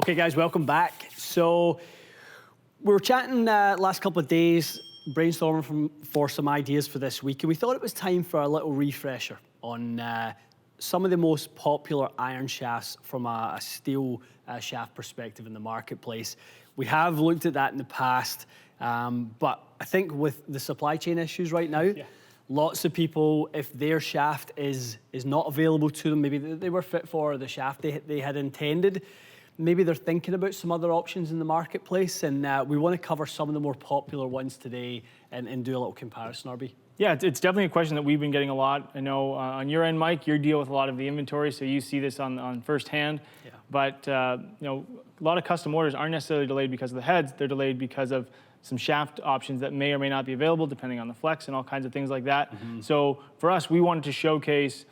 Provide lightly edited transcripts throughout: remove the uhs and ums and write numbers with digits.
Okay, guys, welcome back. So we were chatting last couple of days, brainstorming for some ideas for this week, and we thought it was time for a little refresher on some of the most popular iron shafts from a steel shaft perspective in the marketplace. We have looked at that in the past, but I think with the supply chain issues right now, lots of people, if their shaft is not available to them, maybe they were fit for the shaft they had intended, maybe they're thinking about some other options in the marketplace, and we want to cover some of the more popular ones today and do a little comparison, RB. Yeah, it's definitely a question that we've been getting a lot. I know on your end, Mike, you deal with a lot of the inventory, so you see this on firsthand. Yeah. But you know, a lot of custom orders aren't necessarily delayed because of the heads. They're delayed because of some shaft options that may or may not be available depending on the flex and all kinds of things like that. So for us, we wanted to showcase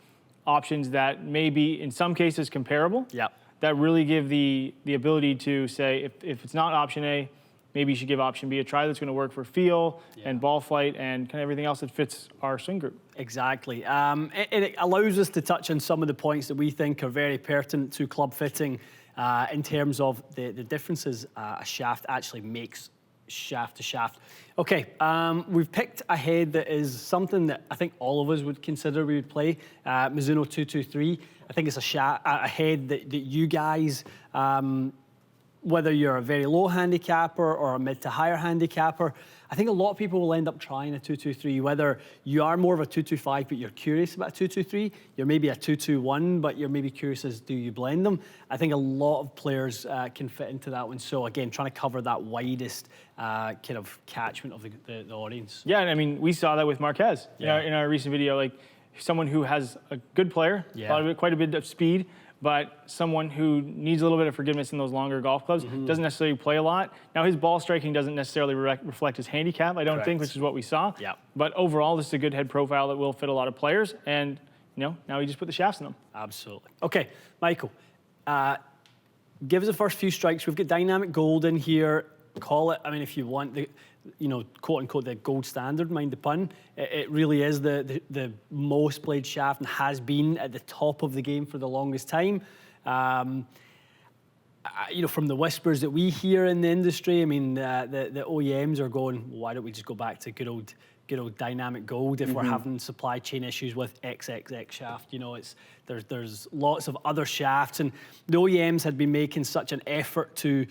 options that may be, in some cases, comparable. Yeah. That really give the ability to say, if it's not option A, maybe you should give option B a try. That's going to work for feel and ball flight and kind of everything else that fits our swing group. Exactly. It allows us to touch on some of the points that we think are very pertinent to club fitting in terms of the differences a shaft actually makes shaft to shaft. Okay, we've picked a head that is something that I think all of us would consider we would play, Mizuno 223. I think it's a head that you guys, whether you're a very low handicapper or a mid to higher handicapper, I think a lot of people will end up trying a 223, whether you are more of a 225 but you're curious about a 223, you're maybe a 221 but you're maybe curious as do you blend them. I think a lot of players can fit into that one. So again, trying to cover that widest kind of catchment of the audience. Yeah, and I mean, we saw that with Marquez in our recent video, like someone who has a good player, quite a bit of speed, but someone who needs a little bit of forgiveness in those longer golf clubs, doesn't necessarily play a lot. Now, his ball striking doesn't necessarily reflect his handicap, I don't think, which is what we saw. Yeah. But overall, this is a good head profile that will fit a lot of players, and you know, now we just put the shafts in them. Absolutely. Okay, Michael, give us the first few strikes. We've got dynamic gold in here. Call it, I mean, if you want, the, you know, quote unquote, the gold standard, mind the pun. It really is the most played shaft and has been at the top of the game for the longest time. You know, from the whispers that we hear in the industry, I mean, the OEMs are going, why don't we just go back to good old dynamic gold if we're having supply chain issues with XXX shaft? You know, there's lots of other shafts, and the OEMs had been making such an effort to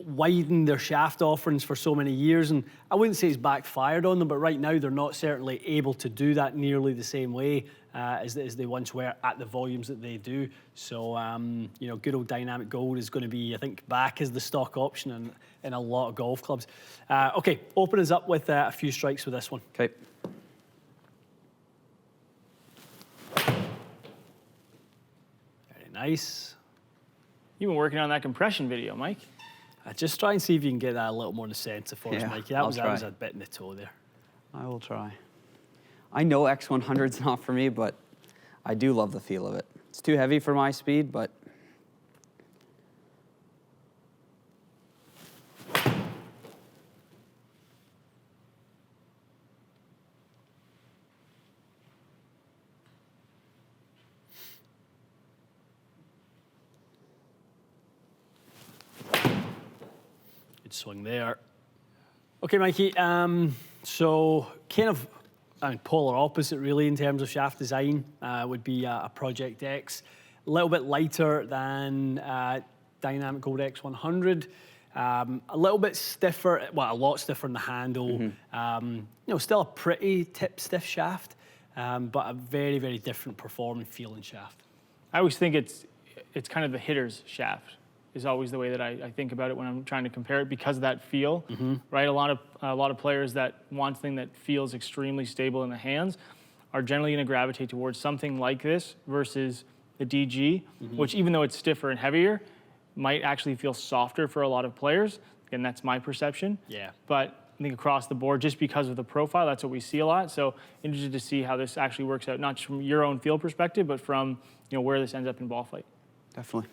widen their shaft offerings for so many years, and I wouldn't say it's backfired on them, but right now they're not certainly able to do that nearly the same way as they once were at the volumes that they do. So, you know, good old dynamic gold is going to be, I think, back as the stock option in a lot of golf clubs. Okay, open us up with a few strikes with this one. Okay. Very nice. You've been working on that compression video, Mike. Just try and see if you can get that a little more in the center for us, Mikey. That was a bit in the toe there. I will try. I know X100's not for me, but I do love the feel of it. It's too heavy for my speed, but good swing there. Okay, Mikey, so kind of polar opposite really in terms of shaft design would be a ProjectX. A little bit lighter than Dynamic Gold X100. A little bit stiffer, well, a lot stiffer in the handle. You know, still a pretty tip stiff shaft, but a very, very different performing feeling shaft. I always think it's kind of the hitter's shaft is always the way that I think about it when I'm trying to compare it, because of that feel, right? A lot of players that want something that feels extremely stable in the hands are generally going to gravitate towards something like this versus the DG, which, even though it's stiffer and heavier, might actually feel softer for a lot of players. Again, that's my perception. Yeah. But I think across the board, just because of the profile, that's what we see a lot. So interested to see how this actually works out, not just from your own feel perspective, but from, you know, where this ends up in ball flight. Definitely.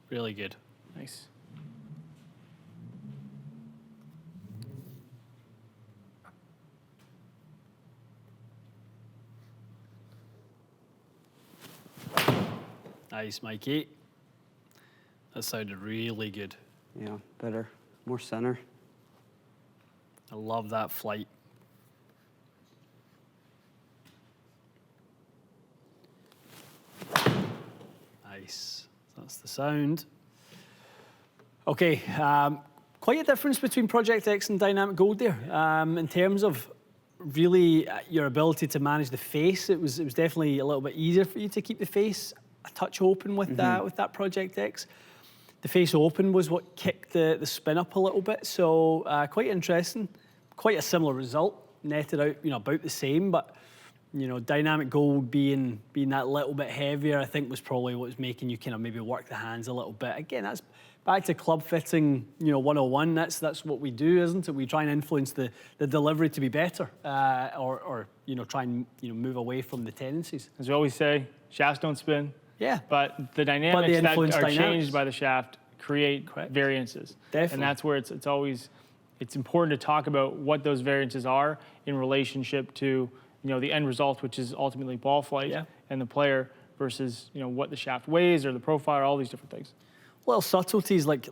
Really good. Nice. Nice, Mikey. That sounded really good. Yeah, better, more center. I love that flight. Nice. That's the sound. Okay, quite a difference between ProjectX and Dynamic Gold there. In terms of really your ability to manage the face, it was definitely a little bit easier for you to keep the face a touch open with that ProjectX. The face open was what kicked the spin up a little bit, so quite interesting. Quite a similar result, netted out, about the same, but Dynamic Gold being that little bit heavier, I think was probably what was making you kind of maybe work the hands a little bit. Again, that's back to club fitting, 101. That's what we do, isn't it? We try and influence the delivery to be better, or try and move away from the tendencies. As we always say, shafts don't spin. Yeah. But the dynamics that are changed by the shaft create variances. Definitely. And that's where it's important to talk about what those variances are in relationship to the end result, which is ultimately ball flight and the player, versus what the shaft weighs or the profile, or all these different things. Little subtleties like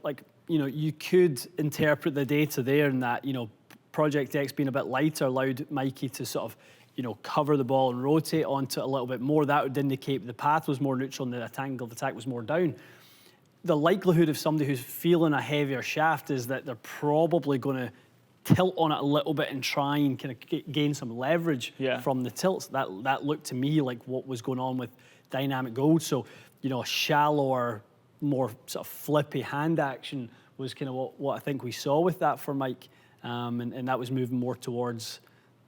you could interpret the data there, and that ProjectX being a bit lighter allowed Mikey to sort of cover the ball and rotate onto it a little bit more. That would indicate the path was more neutral and the angle of attack was more down. The likelihood of somebody who's feeling a heavier shaft is that they're probably going to tilt on it a little bit and try and kind of gain some leverage from the tilts. That looked to me like what was going on with Dynamic Gold. So, a shallower, more sort of flippy hand action was kind of what I think we saw with that for Mike. And that was moving more towards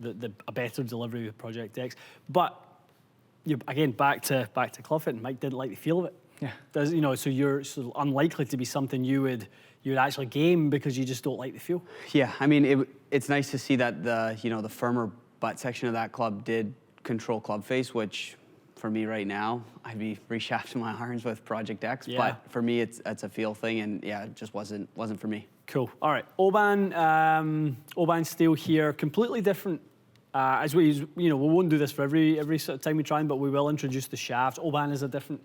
a better delivery with ProjectX. But again, back to club fitting, Mike didn't like the feel of it. Yeah. So you're unlikely to be something you would actually game because you just don't like the feel. Yeah, I mean, it's nice to see that the firmer butt section of that club did control club face, which for me right now, I'd be reshafting my irons with ProjectX. Yeah. But for me, it's a feel thing, and it just wasn't for me. Cool. All right, OBAN steel here, completely different. As we won't do this for every sort of time we try, but we will introduce the shaft. OBAN is a different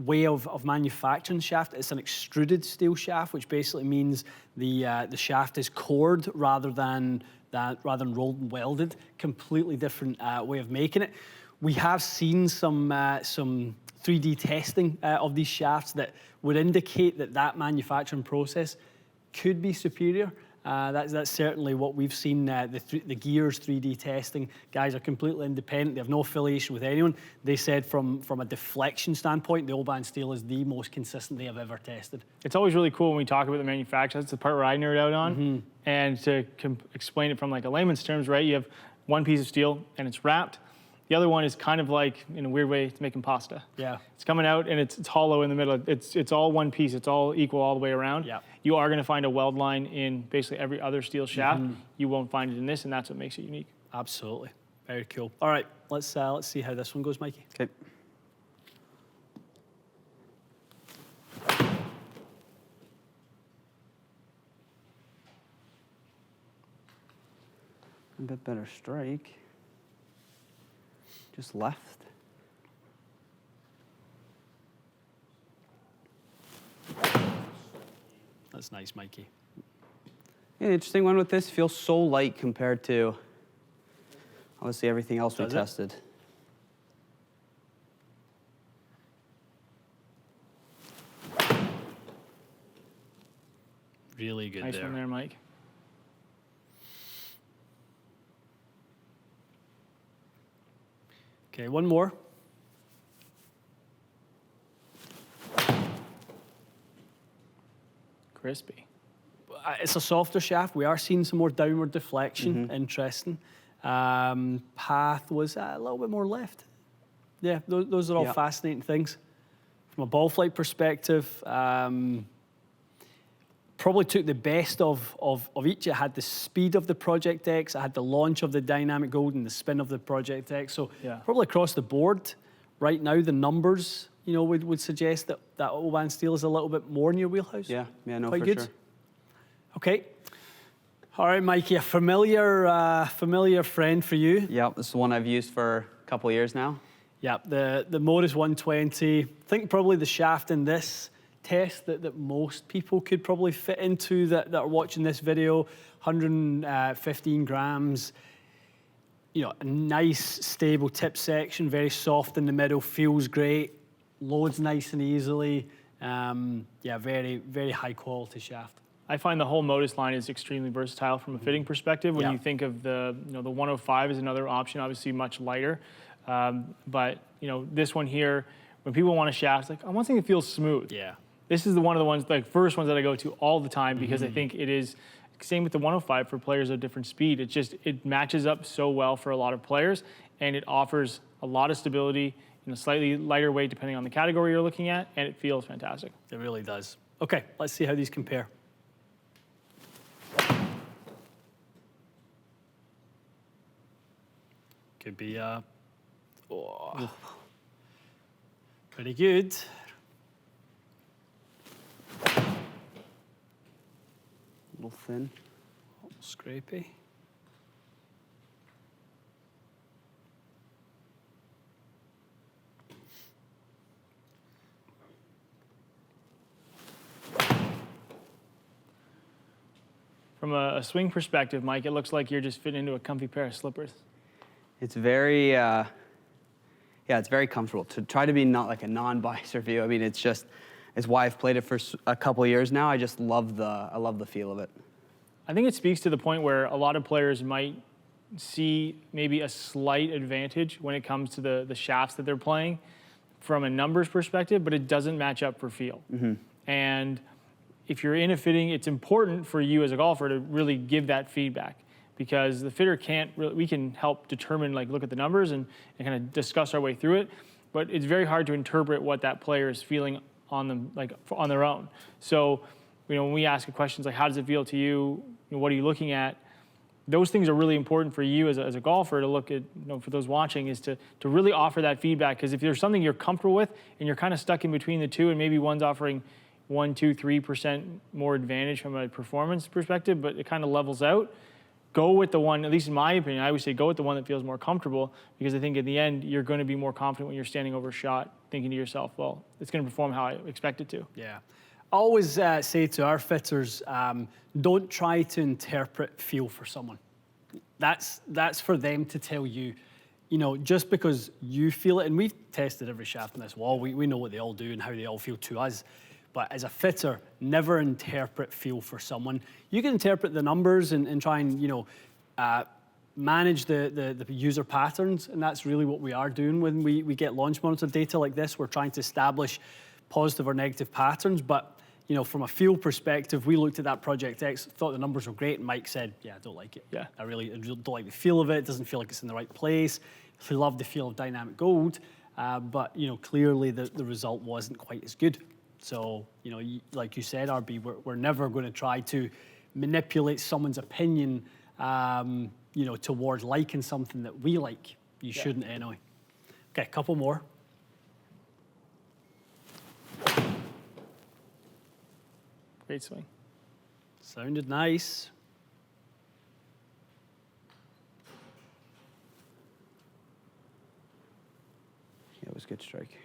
way of manufacturing shaft. It's an extruded steel shaft, which basically means the shaft is cored rather than rolled and welded. Completely different way of making it. We have seen some 3D testing of these shafts that would indicate that manufacturing process could be superior. That's certainly what we've seen. The Gears 3D testing guys are completely independent. They have no affiliation with anyone. They said from a deflection standpoint, the OBAN steel is the most consistent they have ever tested. It's always really cool when we talk about the manufacturer. That's the part where I nerd out on. And to explain it from like a layman's terms, right? You have one piece of steel and it's wrapped. The other one is kind of like, in a weird way, it's making pasta. Yeah. It's coming out and it's hollow in the middle. It's all one piece. It's all equal all the way around. Yeah. You are going to find a weld line in basically every other steel shaft. You won't find it in this, and that's what makes it unique. Absolutely. Very cool. All right, let's see how this one goes, Mikey. Okay. A bit better strike. Just left. That's nice, Mikey. Yeah, the interesting one with this, feels so light compared to obviously everything else we tested. Really good there. Nice one there, Mike. Okay, one more. Crispy. It's a softer shaft. We are seeing some more downward deflection. Interesting. Path was a little bit more left. Yeah, those are all fascinating things. From a ball flight perspective, probably took the best of each. It had the speed of the ProjectX, it had the launch of the Dynamic Gold and the spin of the ProjectX. So probably across the board, right now the numbers, would suggest that OBAN steel is a little bit more in your wheelhouse. Yeah, no, quite for good. sure. Okay. All right, Mikey, a familiar friend for you. Yeah, this is one I've used for a couple of years now. Yeah, the Modus 120, I think probably the shaft in this test that most people could probably fit into that are watching this video, 115 grams, you know, a nice stable tip section, very soft in the middle, feels great, loads nice and easily. Yeah, very, very high quality shaft. I find the whole Modus line is extremely versatile from a fitting perspective. When Yeah. you think of the 105 is another option, obviously much lighter. But this one here, when people want a shaft, like I want something that feels smooth. Yeah. This is one of the ones, like first ones that I go to all the time because I think it is, same with the 105 for players of different speed. It matches up so well for a lot of players, and it offers a lot of stability in a slightly lighter weight depending on the category you're looking at, and it feels fantastic. It really does. Okay, let's see how these compare. Could be pretty good. A little thin. Scrapey. From a swing perspective, Mike, it looks like you're just fitting into a comfy pair of slippers. It's very, yeah, it's very comfortable. To try to be not like a non-biased review, I mean, it's why I've played it for a couple of years now. I just love I love the feel of it. I think it speaks to the point where a lot of players might see maybe a slight advantage when it comes to the shafts that they're playing from a numbers perspective, but it doesn't match up for feel. And if you're in a fitting, it's important for you as a golfer to really give that feedback, because the fitter can't really, we can help determine, like look at the numbers and kind of discuss our way through it, but it's very hard to interpret what that player is feeling on them, like on their own. So, when we ask questions like, how does it feel to you? What are you looking at? Those things are really important for you as a golfer to look at, for those watching, is to really offer that feedback. Because if there's something you're comfortable with and you're kind of stuck in between the two, and maybe one's offering 1, 2, 3% more advantage from a performance perspective, but it kind of levels out, go with the one, at least in my opinion, I would say go with the one that feels more comfortable, because I think in the end, you're going to be more confident when you're standing over a shot, thinking to yourself, well, it's going to perform how I expect it to. Yeah. I always say to our fitters, don't try to interpret feel for someone. That's for them to tell you. Just because you feel it, and we've tested every shaft in this wall, we know what they all do and how they all feel to us. But as a fitter, never interpret feel for someone. You can interpret the numbers and try and, manage the user patterns, and that's really what we are doing when we get launch monitor data like this. We're trying to establish positive or negative patterns, but from a feel perspective, we looked at that ProjectX, thought the numbers were great, and Mike said, yeah, I don't like it. Yeah. I really don't like the feel of it. It doesn't feel like it's in the right place. We love the feel of dynamic gold, but clearly the result wasn't quite as good. So, like you said, RB, we're never going to try to manipulate someone's opinion, towards liking something that we like. You shouldn't anyway. Okay, a couple more. Great swing. Sounded nice. Yeah, it was a good strike.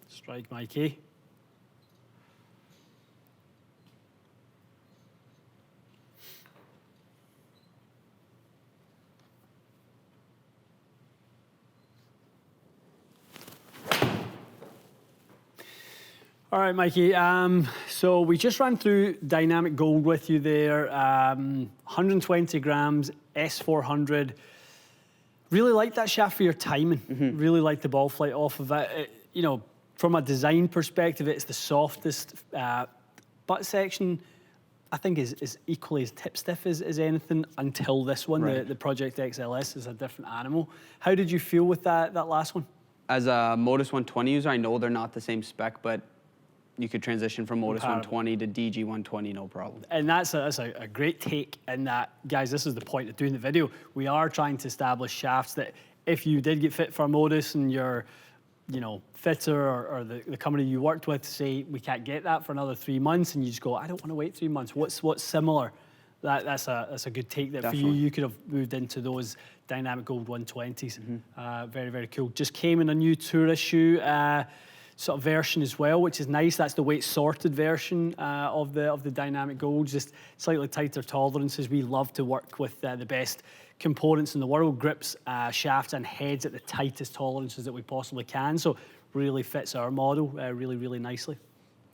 Strike, Mikey. All right, Mikey. So we just ran through dynamic gold with you there. 120 grams, S400. Really like that shaft for your timing. Really like the ball flight off of it. From a design perspective, it's the softest butt section. I think is equally as tip stiff as anything until this one. Right. The ProjectX LS is a different animal. How did you feel with that last one? As a Modus 120 user, I know they're not the same spec, but you could transition from Modus 120 to DG 120, no problem. And that's a great take in that, guys, this is the point of doing the video. We are trying to establish shafts that if you did get fit for a Modus and you're, you know, fitter or the company you worked with say we can't get that for another 3 months, and you just go, I don't want to wait 3 months. What's similar? That's a good take. That Definitely. For you could have moved into those dynamic gold 120s. Very, very cool. Just came in a new tour issue sort of version as well, which is nice. That's the weight sorted version of the dynamic gold. Just slightly tighter tolerances. We love to work with the best components in the world, grips, shafts and heads at the tightest tolerances that we possibly can. So really fits our model really, really nicely.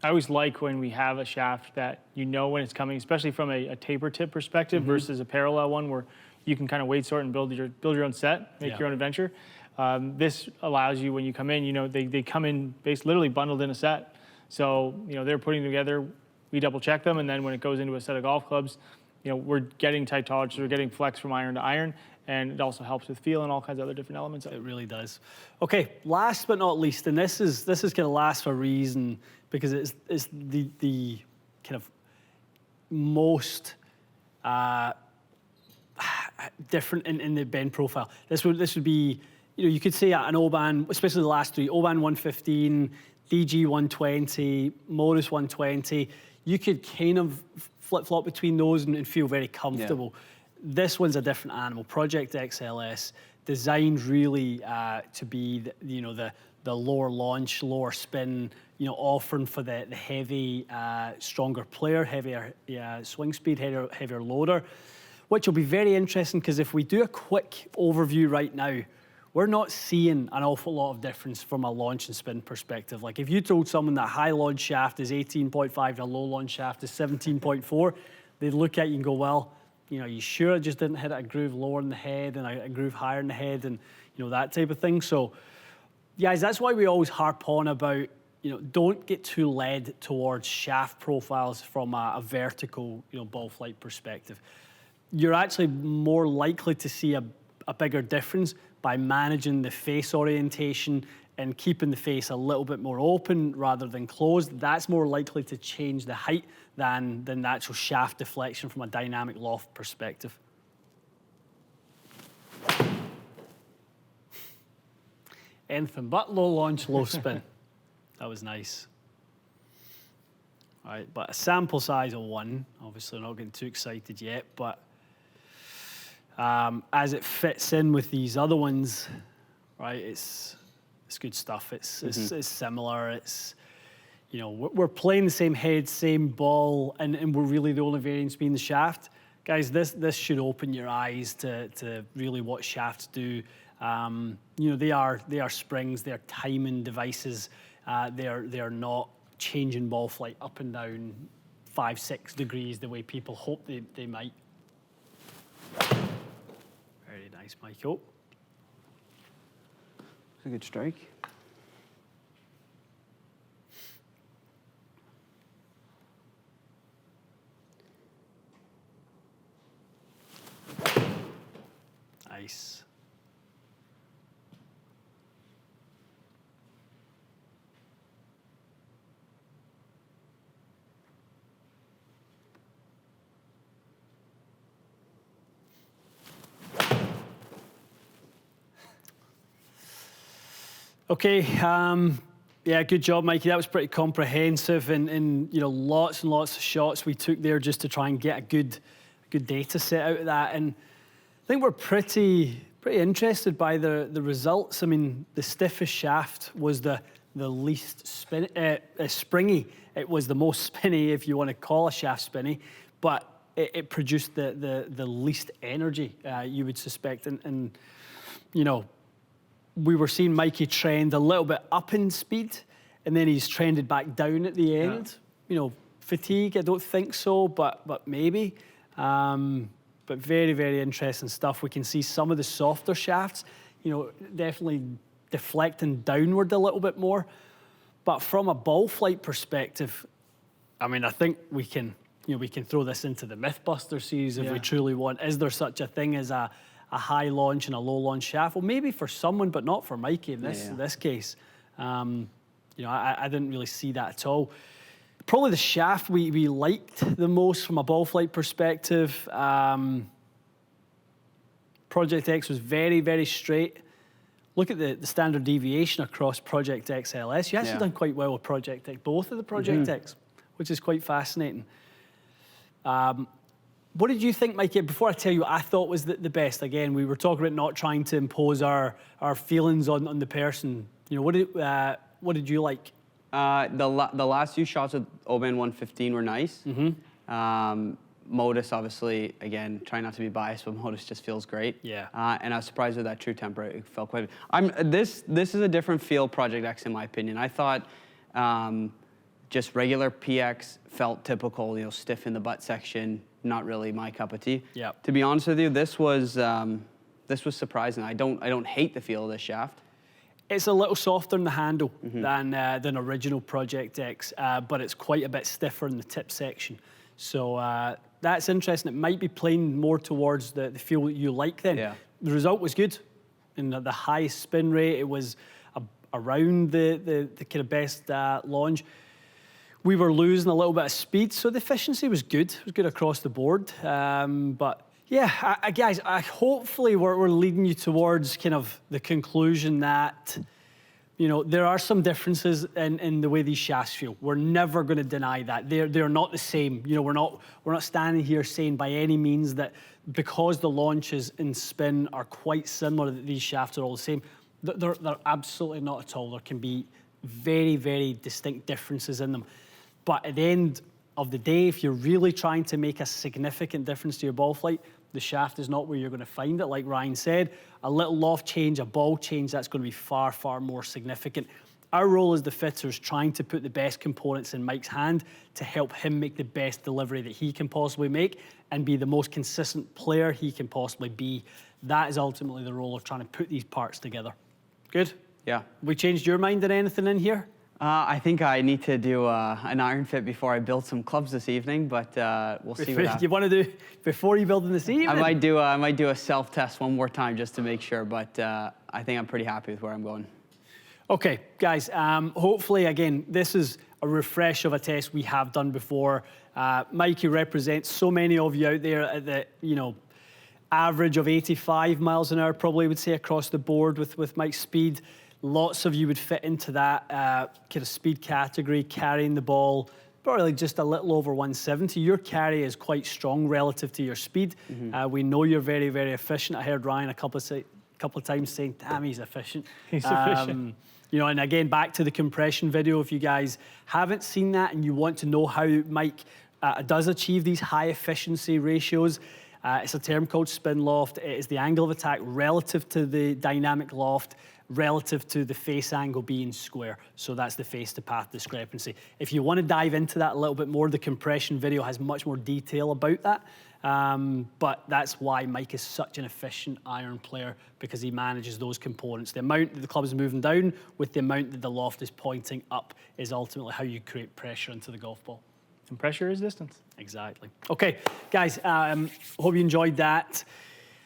I always like when we have a shaft that you know when it's coming, especially from a taper tip perspective versus a parallel one where you can kind of weight sort and build your own set, make your own adventure. This allows you, when you come in, you know, they come in literally bundled in a set. So, you know, they're putting together, we double check them, and then when it goes into a set of golf clubs, you know, we're getting tight tolerances, we're getting flex from iron to iron, and it also helps with feel and all kinds of other different elements. It really does. Okay, last but not least, and this is kind of last for a reason, because it's the kind of most different in the bend profile. This would be, you know, you could say an OBAN, especially the last three, OBAN 115, DG 120, Modus 120. You could kind of flip-flop between those and feel very comfortable. Yeah. This one's a different animal. ProjectX LS, designed really to be, the lower launch, lower spin, you know, offering for the heavy, stronger player, heavier swing speed, heavier loader, which will be very interesting because if we do a quick overview right now, we're not seeing an awful lot of difference from a launch and spin perspective. Like if you told someone that high launch shaft is 18.5 and a low launch shaft is 17.4, they'd look at you and go, well, you know, you sure it just didn't hit a groove lower in the head and a groove higher in the head and, you know, that type of thing. So, guys, that's why we always harp on about, you know, don't get too led towards shaft profiles from a vertical, you know, ball flight perspective. You're actually more likely to see a bigger difference by managing the face orientation and keeping the face a little bit more open rather than closed. That's more likely to change the height than the actual shaft deflection from a dynamic loft perspective. Anything but low launch, low spin. That was nice. All right, but a sample size of 1. Obviously, not getting too excited yet, but as it fits in with these other ones, right? It's good stuff. It's similar. It's, you know, we're playing the same head, same ball, and we're really the only variance being the shaft. Guys, this should open your eyes to really what shafts do. You know, they are springs, they're timing devices. They're not changing ball flight up and down 5-6 degrees the way people hope they might. Very nice, Michael. It's a good strike. Nice. Okay, yeah, good job, Mikey. That was pretty comprehensive, and you know, lots and lots of shots we took there just to try and get a good data set out of that. And I think we're pretty interested by the results. I mean, the stiffest shaft was the least springy. It was the most spinny, if you want to call a shaft spinny, but it produced the least energy, you would suspect, and you know, we were seeing Mikey trend a little bit up in speed, and then he's trended back down at the end. Yeah. You know, fatigue, I don't think so, but maybe. But very, very interesting stuff. We can see some of the softer shafts, you know, definitely deflecting downward a little bit more. But from a ball flight perspective, I mean, I think we can throw this into the Mythbuster series if we truly want. Is there such a thing as a high launch and a low launch shaft? Well, maybe for someone, but not for Mikey in this case. You know, I didn't really see that at all. Probably the shaft we liked the most from a ball flight perspective. ProjectX was very, very straight. Look at the standard deviation across ProjectX LS. You actually done quite well with ProjectX, both of the ProjectX, which is quite fascinating. What did you think, Mikey? Before I tell you what I thought was the best, again, we were talking about not trying to impose our feelings on the person. You know, what did you like? The last few shots with OBAN 115 were nice. Modus, obviously, again, try not to be biased, but Modus just feels great. Yeah. And I was surprised with that true temper. It felt quite. This is a different feel ProjectX in my opinion. I thought just regular PX felt typical, you know, stiff in the butt section. Not really my cup of tea. Yeah. To be honest with you, this was surprising. I don't hate the feel of this shaft. It's a little softer in the handle than original ProjectX, but it's quite a bit stiffer in the tip section. So that's interesting. It might be playing more towards the feel that you like then. Yeah. The result was good. In the highest spin rate, it was around the kind of best launch. We were losing a little bit of speed, so the efficiency was good. It was good across the board. But yeah, guys, hopefully we're leading you towards kind of the conclusion that, you know, there are some differences in the way these shafts feel. We're never going to deny that. They're not the same. You know, we're not standing here saying by any means that because the launches in spin are quite similar that these shafts are all the same. They're absolutely not at all. There can be very, very distinct differences in them. But at the end of the day, if you're really trying to make a significant difference to your ball flight, the shaft is not where you're going to find it. Like Ryan said, a little loft change, a ball change, that's going to be far, far more significant. Our role as the fitter is trying to put the best components in Mike's hand to help him make the best delivery that he can possibly make and be the most consistent player he can possibly be. That is ultimately the role of trying to put these parts together. Good? Yeah. We changed your mind on anything in here? I think I need to do an iron fit before I build some clubs this evening, but we'll see what happens. You want to do before you build them this evening? I might do a self-test one more time just to make sure, but I think I'm pretty happy with where I'm going. Okay, guys, hopefully, again, this is a refresh of a test we have done before. Mikey represents so many of you out there at the, you know, average of 85 miles an hour, probably would say, across the board with Mike's speed. Lots of you would fit into that kind of speed category, carrying the ball, probably just a little over 170. Your carry is quite strong relative to your speed. We know you're very, very efficient. I heard Ryan a couple of times saying, damn, he's efficient. He's efficient. You know, and again, back to the compression video, if you guys haven't seen that and you want to know how Mike does achieve these high efficiency ratios, it's a term called spin loft. It is the angle of attack relative to the dynamic loft, relative to the face angle being square. So that's the face to path discrepancy. If you want to dive into that a little bit more, the compression video has much more detail about that. But that's why Mike is such an efficient iron player, because he manages those components. The amount that the club is moving down with the amount that the loft is pointing up is ultimately how you create pressure into the golf ball. And pressure is distance. Exactly. Okay, guys, hope you enjoyed that.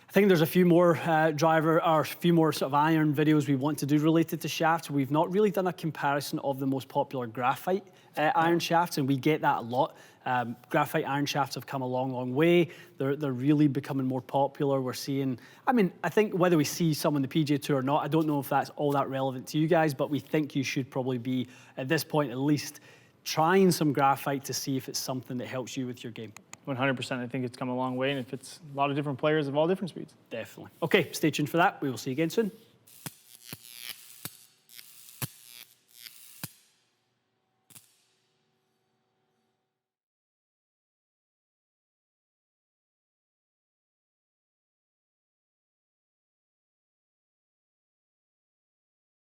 I think there's a few more a few more sort of iron videos we want to do related to shafts. We've not really done a comparison of the most popular graphite iron shafts, and we get that a lot. Graphite iron shafts have come a long, long way. They're really becoming more popular. We're seeing, I mean, I think whether we see some on the PGA Tour or not, I don't know if that's all that relevant to you guys, but we think you should probably be, at this point at least, trying some graphite to see if it's something that helps you with your game. 100%. I think it's come a long way, and it fits a lot of different players of all different speeds. Definitely. Okay, stay tuned for that. We will see you again soon.